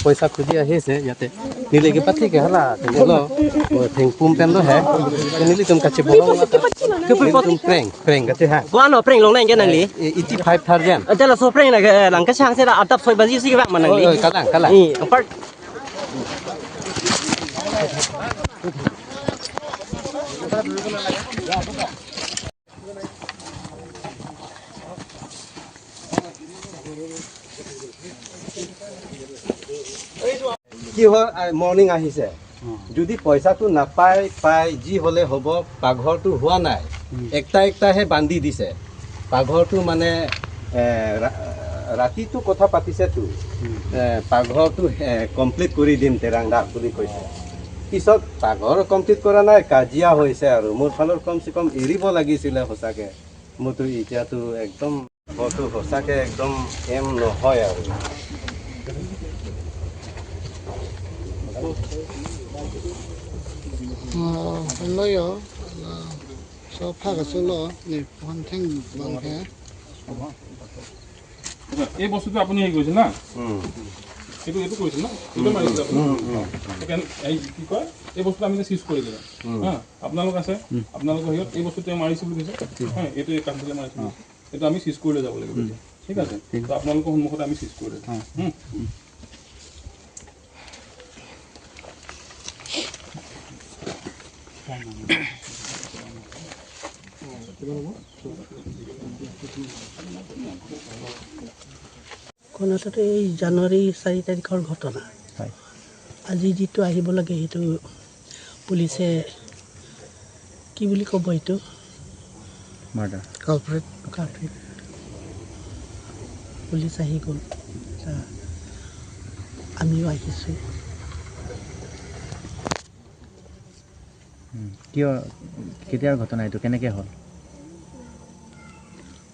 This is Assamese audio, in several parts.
পইচা খুজি আহিছে ইয়াতে নীলি কিবা ঠিক হলা পুম পেন হে নীলি তুম কাছে প্রেং প্রেং কাছে হ্যাঁ Kuano pring long nang kenang li. 85,000 Jala so pring nak lang ka chang se da atap soi baji si ba manang li. kalang Ni apart কি হয় মর্নিং আহিছে যদি পয়সাটো নাপায় পাই যি হলে হ'ব পাঘৰটো হোৱা নাই একটাহে বান্ধি দিছে পাঘৰটো মানে ৰাতিটো কথা পাতিছেতো পাঘৰটো কমপ্লিট কৰি দিম তেৰাংদা বুলি কৈছে পিছত পাঘৰ কমপ্লিট কৰা নাই কাজিয়া হৈছে আৰু মোৰ ফালৰ কমসে কম এৰিব লাগিছিলে সঁচাকে মোৰতো এতিয়াতো একদম ঘৰটো সঁচাকে একদম এম নহয় আৰু lo yo so pha ka so lo ni phone thing bang he এই বস্তুটো আপুনি হেৰি কৰিছিল না এইটো কৰিছিল না এইটো মাৰিছিল আপুনি এই কি কয় এই বস্তুটো আমি চিজ কৰি দিলোঁ হা আপোনালোক আছে আপোনালোকৰ হেৰিত এই বস্তুটো মাৰিছিল বুলি কৈছে হা এইটো এই কামটো মাৰিছিল এইটো আমি চিজ কৰি লৈ যাব লাগিব ঠিক আছে তো আপোনালোকৰ সন্মুখত আমি চিজ কৰি দিওঁ কোনোটাতো এই জানুৱাৰী 4 তাৰিখৰ ঘটনা আজি যিটো আহিব লাগে সেইটো পুলিচে কি বুলি ক'ব এইটো murder culprit পুলিচ আহি গ'ল আমিও আহিছোঁ কিয় কেতিয়াৰ ঘটনা এইটো কেনেকৈ হ'ল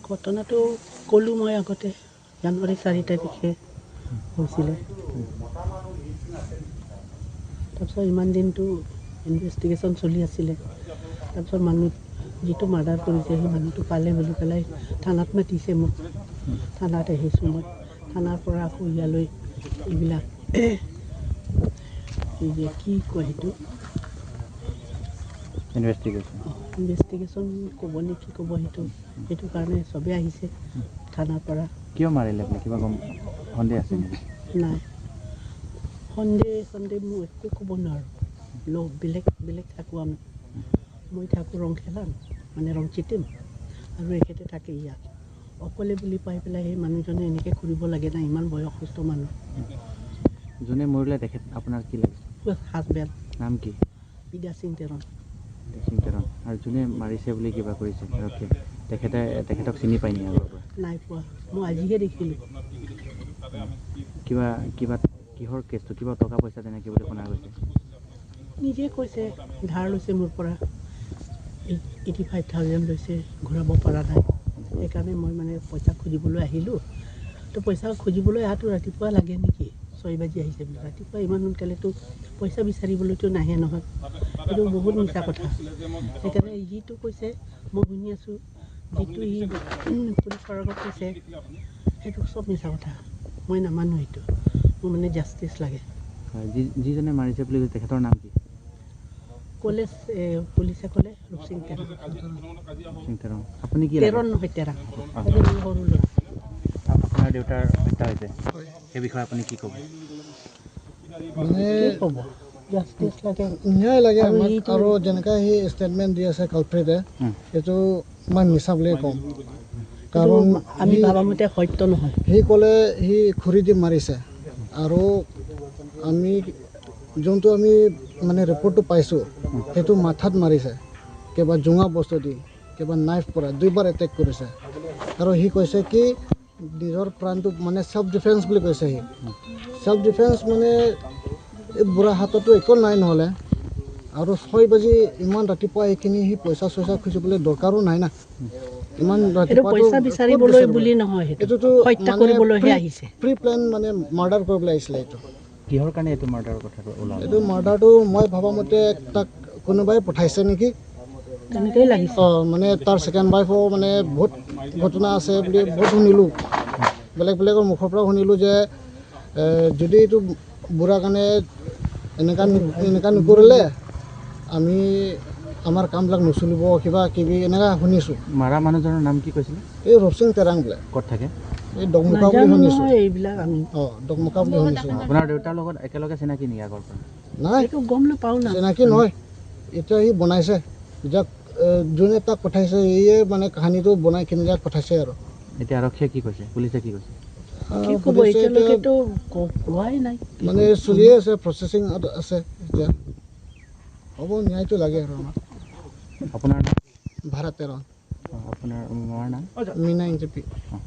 ঘটনাটো ক'লোঁ মই আগতে জানুৱাৰী 4 তাৰিখে হৈছিলে তাৰপিছত ইমান দিনটো ইনভেষ্টিগেশ্যন চলি আছিলে তাৰপিছত মানুহ যিটো মাৰ্ডাৰ কৰিছে সেই মানুহটো পালে বুলি পেলাই থানাত মাতিছে মোক থানাত আহিছোঁ মই থানাৰ পৰা আকৌ ইয়ালৈ এইবিলাক এই যে কি কয় সেইটো ইনভেষ্টিগেশ্যন ক'ব নে কি ক'ব সেইটো কাৰণে চবেই আহিছে থানাৰ পৰা কিয় মাৰিলে আপুনি কিবা গম সন্দেহ আছে নাই সন্দেহ মই একো ক'ব নোৱাৰোঁ বেলেগ থাকোঁ আমি মই থাকোঁ ৰং খেলাম মানে ৰং চিটিম আৰু এখেতে থাকে ইয়াত অকলে বুলি পাই পেলাই সেই মানুহজনে এনেকৈ কৰিব লাগে না ইমান বয়সস্থ মানুহ যোনে মৰিলে তেখেত আপোনাৰ কি লাগিছে হাজবেণ্ড নাম কি বিদ্যা সিং তেৰণ আৰু যোনে মাৰিছে বুলি কিবা কৰিছে তেখেতক চিনি পায়নি আগৰ পৰা নাই পোৱা মই আজিহে দেখিলোঁ কিহৰ কেছটো কিবা টকা পইচা তেনেকৈ বুলি শুনা গৈছে নিজে কৈছে ধাৰ লৈছে মোৰ পৰা 85,000 লৈছে ঘূৰাব পৰা নাই সেইকাৰণে মই মানে পইচা খুজিবলৈ আহিলোঁ তো পইচা খুজিবলৈ অহাটো ৰাতিপুৱা লাগে নেকি 6 বাজি আহিছে বুলি ৰাতিপুৱা ইমান সোনকালেতো পইচা বিচাৰিবলৈতো নাহে নহয় এইটো বহুত মিছা কথা সেইকাৰণে যিটো কৈছে মই শুনি আছোঁ যিটো সি পুলিচৰ আগত কৈছে সেইটো চব মিছা কথা মই নামানো সেইটো মোৰ মানে জাষ্টিচ লাগে যিজনে মাৰিছে বুলি কৈছে তেখেতৰ নাম কি কলেজ পুলিচে ক'লে ৰূপসিং তেৰণ আপুনি কি তেৰণ নহয় তেৰা সৰু ল'ৰা আপোনাৰ দেউতাৰ হত্যা হৈছে সেই বিষয়ে আপুনি কি ক'ব মানে ক'ব জাষ্টিচ লাগে ন্যায় লাগে আৰু যেনেকৈ সি ষ্টেটমেণ্ট দি আছে কালপ্ৰিটে সেইটো মই মিছা বুলিয়ে ক'ম কাৰণ আমি ভাবামতে সত্য নহয় সি ক'লে সি খৰি দি মাৰিছে আৰু আমি যোনটো আমি মানে ৰিপৰ্টটো পাইছোঁ সেইটো মাথাত মাৰিছে কিবা জোঙা বস্তু দি কিবা নাইফ পৰা 2বাৰ এটেক কৰিছে আৰু সি কৈছে কি নিজৰ প্ৰাণটো মানে সেল্ফ ডিফেন্স বুলি কৈছে সি সেল্ফ ডিফেন্স মানে এই বুঢ়া হাততো একো নাই নহ'লে আৰু 6 বাজি ইমান ৰাতিপুৱা এইখিনি সি পইচা খুজিবলৈ দৰকাৰো নাই না ইমান ৰাতিপুৱা পইচা বিচাৰিবলৈ বুলি নহয় এইটোতো হত্যা কৰিবলৈহে আহিছে প্ৰি প্লেন মানে মাৰ্ডাৰ কৰিবলৈ আহিছিলে এইটো কিহৰ কাৰণে এইটো মাৰ্ডাৰৰ কথাটো ওলাল এইটো মাৰ্ডাৰটো মই ভবা মতে তাক কোনোবাই পঠাইছে নেকি তেনেকেই লাগিছে মানে তাৰ ছেকেণ্ড ৱাইফো মানে বহুত ঘটনা আছে বুলি বহুত শুনিলোঁ বেলেগ বেলেগৰ মুখৰ পৰা শুনিলোঁ যে যদি এইটো বুঢ়া কাৰণে এনেকুৱা নকৰিলে আমি আমাৰ কামবিলাক নচলিব কিবা কিবি এনেকুৱা শুনিছোঁ মাৰা মানুহজনৰ নাম কি কৈছিলে এই ৰবচিং তেৰাং বোলে ক'ত থাকে এই ডগমুকা বুলি নাজানো শুনিছোঁ নহয় এইবিলাক আমি ডগমুকা বুলি শুনিছোঁ আপোনাৰ দেউতাৰ লগত একেলগে চিনাকি নেকি আগৰ পৰা নাই এইটো গম নাপাওঁ না চিনাকি নহয় এতিয়া সি বনাইছে যাক যোনে তাক পঠাইছে ইয়ে মানে কাহিনীটো বনাই কিনে যাক পঠাইছে আৰু এতিয়া আৰক্ষীয়ে কি কৈছে পুলিচে কি কৈছে কি ক'ব পুলিচে এতিয়ালৈকেতো কোৱাই নাই মানে চলিয়ে আছে প্ৰচেছিং আছে এতিয়া হ'ব ন্যায়টো লাগে আৰু আমাক আপোনাৰ নাম ভাৰত তেৰণ আপোনাৰ মাৰ নাম মীনা ইঞ্জপি অঁ